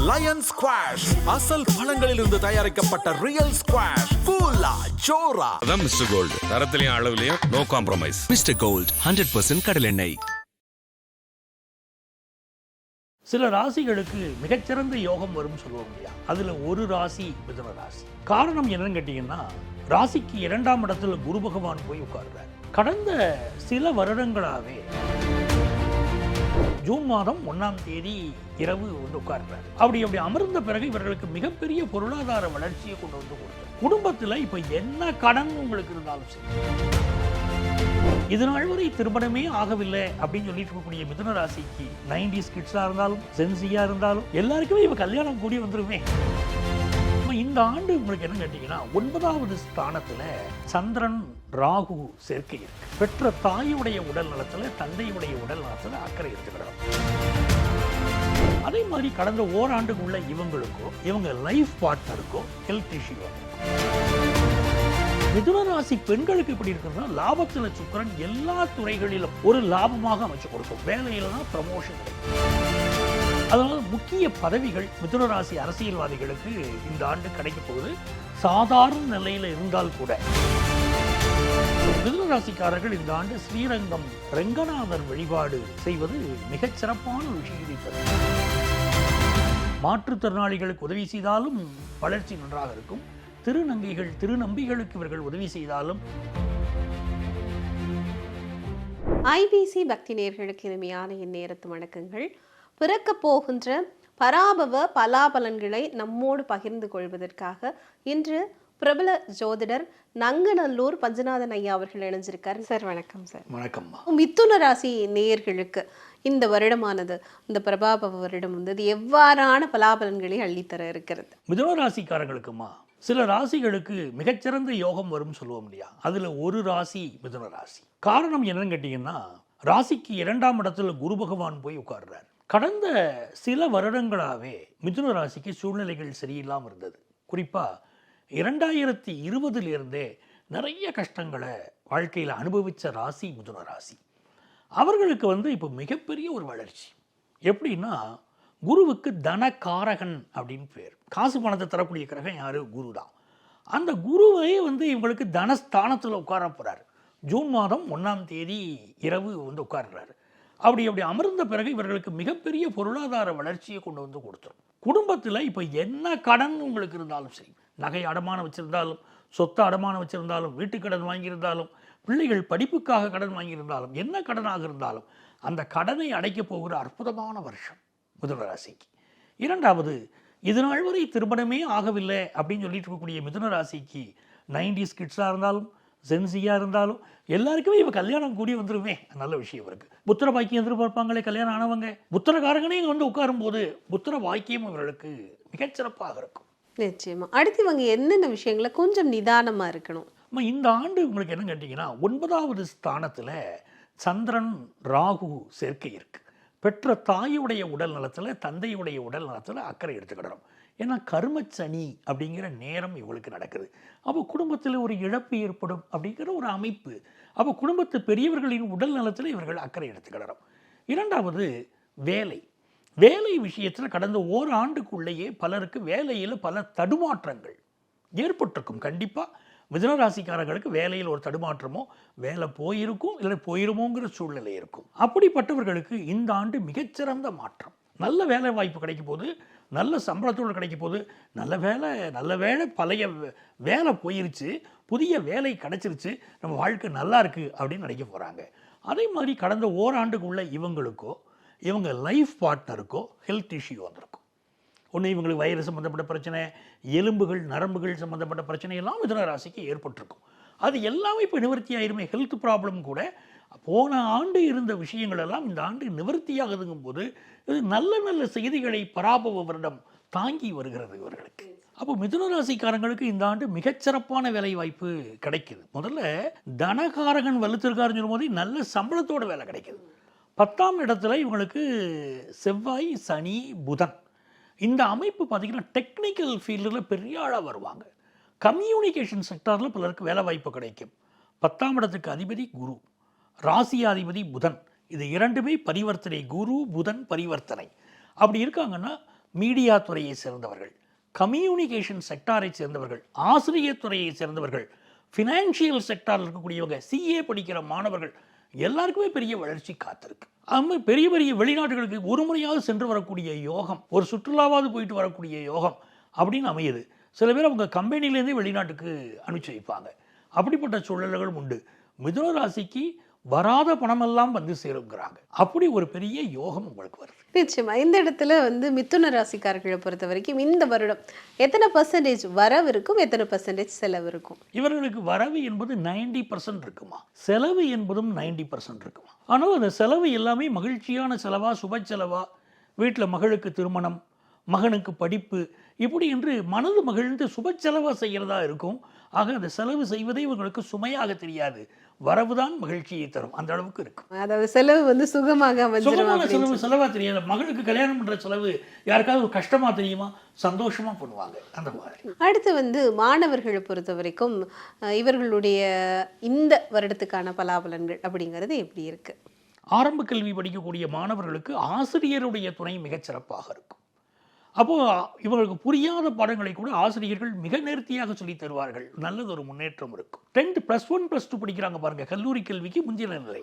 Line squash அசல் பழங்களிலிருந்து தயாரிக்கப்பட்ட real squash கூலா ஜோரா. அதான் மிஸ்டர் கோல்ட், தரத்திலையும் அளவுலையும் நோ காம்ப்ரமைஸ். மிஸ்டர் கோல்ட் 100% கடல் எண்ணெய். சில ராசிகளுக்கு மிகச்சிறந்த யோகம் வரும் சொல்லுவோம் இல்லையா, அதுல ஒரு ராசி மிதுன ராசி. காரணம் என்னன்னு கேட்டீங்கன்னா, ராசிக்கு 2ஆம் இடத்துல குரு பகவான் போய் உட்கார்றார். கடந்த சில வருடங்களாவே ஜூன் மாதம் 1ஆம் தேதி இரவு வந்து உட்கார்றார். அப்படி அமர்ந்த பிறகு இவர்களுக்கு மிகப்பெரிய பொருளாதார வளர்ச்சியை கொண்டு வந்து கொடுத்தார். குடும்பத்துல இப்ப என்ன கடன் உங்களுக்கு இருந்தாலும் சரி, இது நாள் வரை திருமணமே ஆகவில்லை அப்படின்னு சொல்லிட்டு இருக்கக்கூடிய மிதுன ராசிக்கு 90s கிட்ஸா இருந்தாலும் சென்சியா இருந்தாலும் எல்லாருக்குமே இவ கல்யாணம் கூடி வந்துருமே. இந்த ஆண்டு உங்களுக்கு என்ன கேட்டீங்கன்னா, 9வது ஸ்தானத்துல சந்திரன் ராகு சேர்க்கை இருக்கு. பெற்ற தாயுடைய உடல் நலத்துல தந்தையுடைய உடல் நலத்துல அக்கறை எடுத்துக்கிறோம். அதே மாதிரி கடந்த ஓராண்டுக்குள்ள இவங்களுக்கோ இவங்க லைஃப் பார்ட்னருக்கோ ஹெல்த் இஷ்யூ. மிதுன ராசி பெண்களுக்கு எப்படி இருக்குன்னா, லாபத்துல சுக்கிரன் எல்லா துறைகளிலும் ஒரு லாபமாக அமைச்சு கொடுக்கும். வேலையில தான் ப்ரமோஷன் கிடைக்கும். அதனால முக்கிய பதவிகள் மிதுன ராசி அரசியல்வாதிகளுக்கு இந்த ஆண்டு கிடைக்க போகுது. சாதாரண நிலையில இருந்தால் கூட மிதுன ராசிக்காரர்கள் இந்த ஆண்டு ஸ்ரீரங்கம் ரெங்கநாதர் வழிபாடு செய்வது மிகச் சிறப்பான ஒரு விஷயத்தை தரும். மாற்றுத்திறனாளிகளுக்கு உதவி செய்தாலும் வளர்ச்சி நன்றாக இருக்கும். திருநங்கைகள் திருநம்பிகளுக்கு இவர்கள் உதவி செய்தாலும். ஐபிசி பக்தி நேயர்களுக்கு இனிமையான இந்நேரத்து வணக்கங்கள். பிறக்க போகின்ற பராபவ பலாபலன்களை நம்மோடு பகிர்ந்து கொள்வதற்காக இன்று பிரபல ஜோதிடர் நங்கநல்லூர் பஞ்சநாதன் ஐயா அவர்கள் இணைஞ்சிருக்கார். சார் வணக்கம். சார் வணக்கம். மிதுன ராசி நேயர்களுக்கு இந்த வருடமானது, இந்த பிரபாபவ வருடம் வந்து எவ்வாறான பலாபலன்களை அள்ளித்தர இருக்கிறது? மிதுன ராசிக்காரங்களுக்குமா, சில ராசிகளுக்கு மிகச்சிறந்த யோகம் வரும் சொல்லுவோம் இல்லையா, அதுல ஒரு ராசி மிதுன ராசி. காரணம் என்னன்னு கேட்டீங்கன்னா, ராசிக்கு 2ஆம் இடத்துல குரு பகவான் போய் உட்கார்றார். கடந்த சில வருடங்களாவே மிதுன ராசிக்கு சூழ்நிலைகள் சரியில்லாமல் இருந்தது. குறிப்பா 2020 நிறைய கஷ்டங்களை வாழ்க்கையில் அனுபவித்த ராசி மிதுன ராசி. அவர்களுக்கு வந்து இப்போ மிகப்பெரிய ஒரு வளர்ச்சி. எப்படின்னா, குருவுக்கு தனகாரகன் அப்படின்னு பேர். காசு பணத்தை தரக்கூடிய கிரகம் யாரு? குரு தான். அந்த குருவே வந்து இவங்களுக்கு தனஸ்தானத்தில் உட்கார போறாரு. ஜூன் மாதம் 1ஆம் தேதி இரவு வந்து உட்கார்றாரு. அப்படி அமர்ந்த பிறகு இவர்களுக்கு மிகப்பெரிய பொருளாதார வளர்ச்சியை கொண்டு வந்து கொடுத்துரும். குடும்பத்தில் இப்போ என்ன கடன் உங்களுக்கு இருந்தாலும் சரி, நகை அடமானம் வச்சிருந்தாலும், சொத்து அடமானம் வச்சிருந்தாலும், வீட்டுக்கடன் வாங்கியிருந்தாலும், பிள்ளைகள் படிப்புக்காக கடன் வாங்கியிருந்தாலும், என்ன கடனாக இருந்தாலும் அந்த கடனை அடைக்கப் போகிற அற்புதமான வருஷம் மிதுன ராசிக்கு. 2வது, இது நாள் வரை திருமணமே ஆகவில்லை அப்படின்னு சொல்லிட்டு இருக்கக்கூடிய மிதுன ராசிக்கு 90s கிட்ஸா இருந்தாலும் சென்சியா இருந்தாலும் எல்லாருக்குமே இவ கல்யாணம் கூடி வந்துருமே. நல்ல விஷயம் இருக்கு. புத்திர பாக்கியம் எதிர்பார்ப்பாங்களே கல்யாணம் ஆனவங்க, புத்திரகாரகனே வந்து உட்காரும் போது புத்திர பாக்கியம் இவர்களுக்கு மிகச்சிறப்பாக இருக்கும். நிச்சயமா. அடுத்து இவங்க என்னென்ன விஷயங்களை கொஞ்சம் நிதானமா இருக்கணும்? இந்த ஆண்டு உங்களுக்கு என்ன கேட்டீங்கன்னா, 9வது ஸ்தானத்துல சந்திரன் ராகு சேர்க்கை இருக்கு. பெற்ற தாயுடைய உடல் நலத்துல தந்தையுடைய உடல் நலத்துல அக்கறை எடுத்துக்கிடணும். ஏன்னா கர்மச்சனி அப்படிங்கிற நேரம் இவங்களுக்கு நடக்குது. அப்போ குடும்பத்தில் ஒரு இழப்பு ஏற்படும் அப்படிங்கிற ஒரு அமைப்பு. அப்போ குடும்பத்து பெரியவர்களின் உடல் நலத்தில் இவர்கள் அக்கறை எடுத்துக்கிடணும். 2வது, வேலை விஷயத்தில் கடந்த ஓராண்டுக்குள்ளேயே பலருக்கு வேலையில் பல தடுமாற்றங்கள் ஏற்பட்டிருக்கும். கண்டிப்பாக மிதுன ராசிக்காரர்களுக்கு வேலையில் ஒரு தடுமாற்றமோ, வேலை போயிருக்கும் இல்லை போயிருமோங்கிற சூழ்நிலை இருக்கும். அப்படிப்பட்டவர்களுக்கு இந்த ஆண்டு மிகச்சிறந்த மாற்றம். நல்ல வேலை வாய்ப்பு கிடைக்கும் போது, நல்ல சம்பளத்தோடு கிடைக்கும் போது, நல்ல வேலை பழைய வேலை போயிருச்சு, புதிய வேலை கிடைச்சிருச்சு, நம்ம வாழ்க்கை நல்லா இருக்கு அப்படின்னு நினைக்க போகிறாங்க. அதே மாதிரி கடந்த ஓராண்டுக்குள்ள இவங்களுக்கோ இவங்க லைஃப் பார்ட்னருக்கோ ஹெல்த் இஷ்யூ வந்திருக்கும். ஒன்று இவங்களுக்கு வயிறு சம்மந்தப்பட்ட பிரச்சனை, எலும்புகள் நரம்புகள் சம்மந்தப்பட்ட பிரச்சனை எல்லாம் மிதுன ராசிக்கு ஏற்பட்டிருக்கும். அது எல்லாமே இப்போ நிவர்த்தி ஆயிருமே. ஹெல்த் ப்ராப்ளம் கூட போன ஆண்டு இருந்த விஷயங்கள் எல்லாம் இந்த ஆண்டு நிவர்த்தியாகுதுங்கும் போது இது நல்ல செய்திகளை பராபவ வருடம் தாங்கி வருகிறது இவர்களுக்கு. அப்போ மிதுன ராசிக்காரங்களுக்கு இந்த ஆண்டு மிகச்சிறப்பான வேலை வாய்ப்பு கிடைக்குது. முதல்ல தனகாரகன் வலுத்திருக்காருன்னு சொல்லும் போது நல்ல சம்பளத்தோட வேலை கிடைக்குது. 10ஆம் இடத்துல இவங்களுக்கு செவ்வாய் சனி புதன் இந்த அமைப்பு பார்த்தீங்கன்னா டெக்னிக்கல் ஃபீல்டில் பெரிய ஆளாக வருவாங்க. கம்யூனிகேஷன் செக்டாரில் பலருக்கு வேலை வாய்ப்பு கிடைக்கும். 10ஆம் இடத்துக்கு அதிபதி குரு, ராசியாதிபதி புதன், இது இரண்டுமே பரிவர்த்தனை. குரு புதன் பரிவர்த்தனை அப்படி இருக்காங்கன்னா மீடியா துறையை சேர்ந்தவர்கள், கம்யூனிகேஷன் செக்டாரை சேர்ந்தவர்கள், ஆசிரியர் துறையை சேர்ந்தவர்கள், ஃபினான்ஷியல் செக்டாரில் இருக்கக்கூடியவங்க, சிஏ படிக்கிற மாணவர்கள் எல்லாருக்குமே பெரிய வளர்ச்சி காத்திருக்கு. அது பெரிய பெரிய வெளிநாடுகளுக்கு ஒரு முறையாவது சென்று வரக்கூடிய யோகம், ஒரு சுற்றுலாவாவது போயிட்டு வரக்கூடிய யோகம் அப்படின்னு அமையுது. சில பேர் அவங்க கம்பெனிலேருந்தே வெளிநாட்டுக்கு அனுப்பிச்சு வைப்பாங்க. அப்படிப்பட்ட சூழல்களும் உண்டு. மிதுன ராசிக்கு வராத பணமெல்லாம் வந்து சேருங்கிறாங்க. அப்படி ஒரு பெரிய யோகம் உங்களுக்கு வருது. நிச்சயமா இந்த இடத்துல மிதுன ராசிக்காரர்களை பொறுத்த வரைக்கும் இந்த வருடம் எத்தனை % வரவு இருக்கும், எத்தனை % செலவு இருக்கும்? இவர்களுக்கு வரவு என்பது 90% இருக்குமா, செலவு என்பதும் 90% இருக்குமா. ஆனால் அந்த செலவு எல்லாமே மகிழ்ச்சியான செலவா, சுப செலவா, வீட்டில் மகளுக்கு திருமணம், மகனுக்கு படிப்பு, இப்படி என்று மனது மகிழ்ந்து சுப செலவாக செய்கிறதா இருக்கும். ஆக அந்த செலவு செய்வதே இவங்களுக்கு சுமையாக தெரியாது, வரவுதான் மகிழ்ச்சியை தரும், அந்த அளவுக்கு இருக்கும். அதாவது செலவு சுகமாக சுகமான செலவு செலவா தெரியாது. மகளுக்கு கல்யாணம் பண்ற செலவு யாருக்காவது ஒரு கஷ்டமா தெரியுமா, சந்தோஷமா பண்ணுவாங்க அந்த மாதிரி. அடுத்து மாணவர்களை பொறுத்த வரைக்கும் இவர்களுடைய இந்த வருடத்துக்கான பலாபலன்கள் அப்படிங்கிறது எப்படி இருக்கு? ஆரம்ப கல்வி படிக்கக்கூடிய மாணவர்களுக்கு ஆசிரியருடைய துணை மிகச் சிறப்பாக இருக்கும். அப்போது இவங்களுக்கு புரியாத பாடங்களை கூட ஆசிரியர்கள் மிக நேர்த்தியாக சொல்லி தருவார்கள். நல்லது ஒரு முன்னேற்றம் இருக்கும். 10th +1 +2 படிக்கிறாங்க பாருங்க, கல்லூரி கல்விக்கு முந்தின நிலை.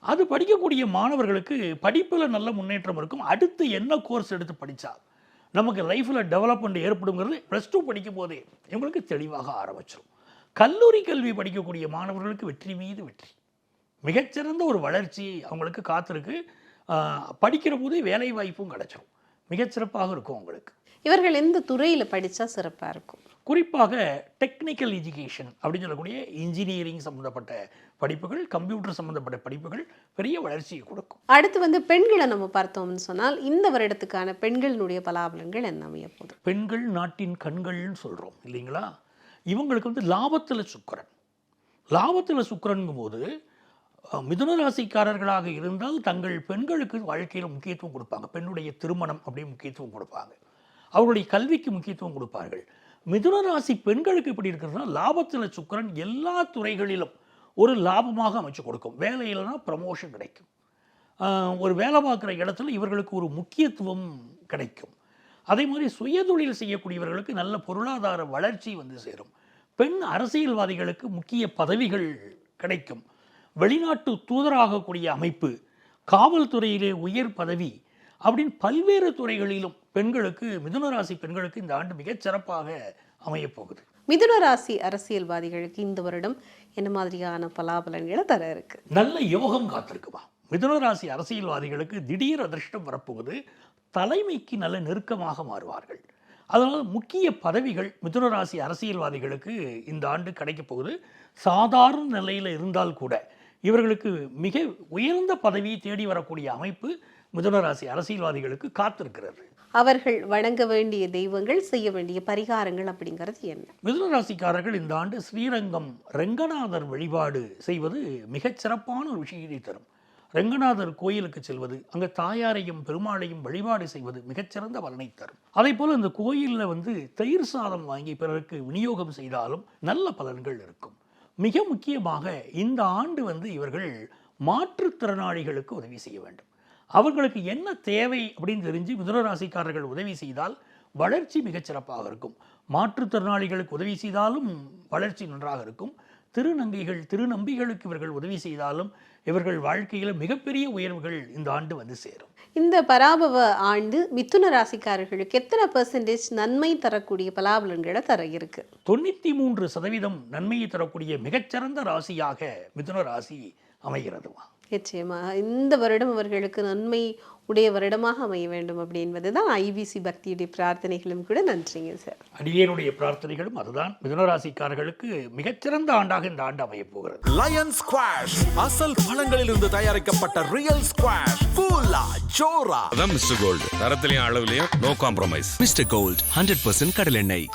அது படிக்கக்கூடிய மாணவர்களுக்கு படிப்பில் நல்ல முன்னேற்றம் இருக்கும். அடுத்து என்ன கோர்ஸ் எடுத்து படித்தா நமக்கு லைஃப்பில் டெவலப்மெண்ட் ஏற்படுங்கிறது +2 படிக்கும் போதே இவங்களுக்கு தெளிவாக ஆரம்பிச்சிடும். கல்லூரி கல்வி படிக்கக்கூடிய மாணவர்களுக்கு வெற்றி மீது வெற்றி, மிகச்சிறந்த ஒரு வளர்ச்சி அவங்களுக்கு காத்திருக்கு. படிக்கிற போதே வேலை வாய்ப்பும் கிடைச்சிடும், மிகச்சிறப்பாக இருக்கும் உங்களுக்கு. இவர்கள் எந்த துறையில் படித்தா சிறப்பாக இருக்கும்? குறிப்பாக டெக்னிக்கல் எஜுகேஷன் அப்படின்னு சொல்லக்கூடிய இன்ஜினியரிங் சம்மந்தப்பட்ட படிப்புகள், கம்ப்யூட்டர் சம்மந்தப்பட்ட படிப்புகள் பெரிய வளர்ச்சியை கொடுக்கும். அடுத்து பெண்களை நம்ம பார்த்தோம்னு சொன்னால் இந்த வருடத்துக்கான பெண்களினுடைய பலாபலன்கள் என்ன அமைய போகுது? பெண்கள் நாட்டின் கண்கள்னு சொல்கிறோம் இல்லைங்களா. இவங்களுக்கு லாபத்தில் சுக்கிரன். லாபத்தில் சுக்கிரனுங்கும் போது மிதுன ராசிக்காரர்களாக இருந்தால் தங்கள் பெண்களுக்கு வாழ்க்கையில் முக்கியத்துவம் கொடுப்பாங்க. பெண்ணுடைய திருமணம் அப்படி முக்கியத்துவம் கொடுப்பாங்க. அவருடைய கல்விக்கு முக்கியத்துவம் கொடுப்பார்கள். மிதுன ராசி பெண்களுக்கு இப்படி இருக்கிறதுனா லாபத்தில் சுக்கிரன் எல்லா துறைகளிலும் ஒரு லாபமாக அமைச்சு கொடுக்கும். வேலையில்னா ப்ரமோஷன் கிடைக்கும். ஒரு வேலை பார்க்குற இடத்துல இவர்களுக்கு ஒரு முக்கியத்துவம் கிடைக்கும். அதே மாதிரி சுயதொழில் செய்யக்கூடியவர்களுக்கு நல்ல பொருளாதார வளர்ச்சி சேரும். பெண் அரசியல்வாதிகளுக்கு முக்கிய பதவிகள் கிடைக்கும். வெளிநாட்டு தூதராகக்கூடிய அமைப்பு, காவல்துறையிலே உயர் பதவி அப்படின்னு பல்வேறு துறைகளிலும் பெண்களுக்கு, மிதுன ராசி பெண்களுக்கு இந்த ஆண்டு மிகச் சிறப்பாக அமையப்போகுது. மிதுன ராசி அரசியல்வாதிகளுக்கு இந்த வருடம் என்ன மாதிரியான பலாபலன்களை தர இருக்கு? நல்ல யோகம் காத்திருக்குமா. மிதுன ராசி அரசியல்வாதிகளுக்கு திடீர் அதிர்ஷ்டம் வரப்போகுது. தலைமைக்கு நல்ல நெருக்கமாக மாறுவார்கள். அதனால் முக்கிய பதவிகள் மிதுன ராசி அரசியல்வாதிகளுக்கு இந்த ஆண்டு கிடைக்க போகுது. சாதாரண நிலையில் இருந்தால் கூட இவர்களுக்கு மிக உயர்ந்த பதவியை தேடி வரக்கூடிய அமைப்பு மிதுன ராசி அரசியல்வாதிகளுக்கு காத்திருக்கிறது. அவர்கள் வணங்க வேண்டிய தெய்வங்கள், செய்ய வேண்டிய பரிகாரங்கள் அப்படிங்கிறது என்ன? மிதுன ராசிக்காரர்கள் இந்த ஆண்டு ஸ்ரீரங்கம் ரெங்கநாதர் வழிபாடு செய்வது மிகச் சிறப்பான ஒரு விஷயத்தை தரும். ரெங்கநாதர் கோயிலுக்கு செல்வது, அங்கே தாயாரையும் பெருமாளையும் வழிபாடு செய்வது மிகச்சிறந்த பலனை தரும். அதே போல் இந்த கோயிலில் தயிர் சாதம் வாங்கி பிறருக்கு விநியோகம் செய்தாலும் நல்ல பலன்கள் இருக்கும். மிக முக்கியமாக இந்த ஆண்டு இவர்கள் மாற்றுத்திறனாளிகளுக்கு உதவி செய்ய வேண்டும். அவர்களுக்கு என்ன தேவை அப்படின்னு தெரிஞ்சு மிதுன ராசிக்காரர்கள் உதவி செய்தால் வளர்ச்சி மிகச்சிறப்பாக இருக்கும். மாற்றுத்திறனாளிகளுக்கு உதவி செய்தாலும் வளர்ச்சி நன்றாக இருக்கும். திருநங்கைகள், திருநம்பிகளுக்கு இவர்கள் உதவி செய்தாலும் இவர்கள் வாழ்க்கையில் மிகப்பெரிய உயர்வுகள் இந்த ஆண்டு சேரும். இந்த பராபவ ஆண்டு மிதுன ராசிக்காரர்களுக்கு எத்தனை % நன்மை தரக்கூடிய பலாபலன்களை தர இருக்கு? 93% நன்மையை தரக்கூடிய மிகச்சிறந்த ராசியாக மிதுன ராசி அமைகிறதுமா. நிச்சயமா இந்த வருடம் அவர்களுக்கு நன்மை உடைய வருடமாக அமைய வேண்டும் அப்படின்பதுதான் ஐபிசி பக்தியுடைய பிரார்த்தனைகளும் கூட. நன்றிங்க சார். அடியேனுடைய பிரார்த்தனைகளும் அதுதான். மிதுன ராசிக்காரர்களுக்கு மிகச்சிறந்த ஆண்டாக இந்த ஆண்டு அமைய போகிறது. லயன் ஸ்குவாஷ் அசல் பழங்களிலிருந்து தயாரிக்கப்பட்ட ரியல் ஸ்குவாஷ் ஃபுல்லா ஜோரா. அதான் மிஸ்டர் கோல்டு, தரத்திலையும் அளவுலையும் நோ காம்ப்ரமைஸ். மிஸ்டர் கோல்ட் 100% கடலெண்ணெய்.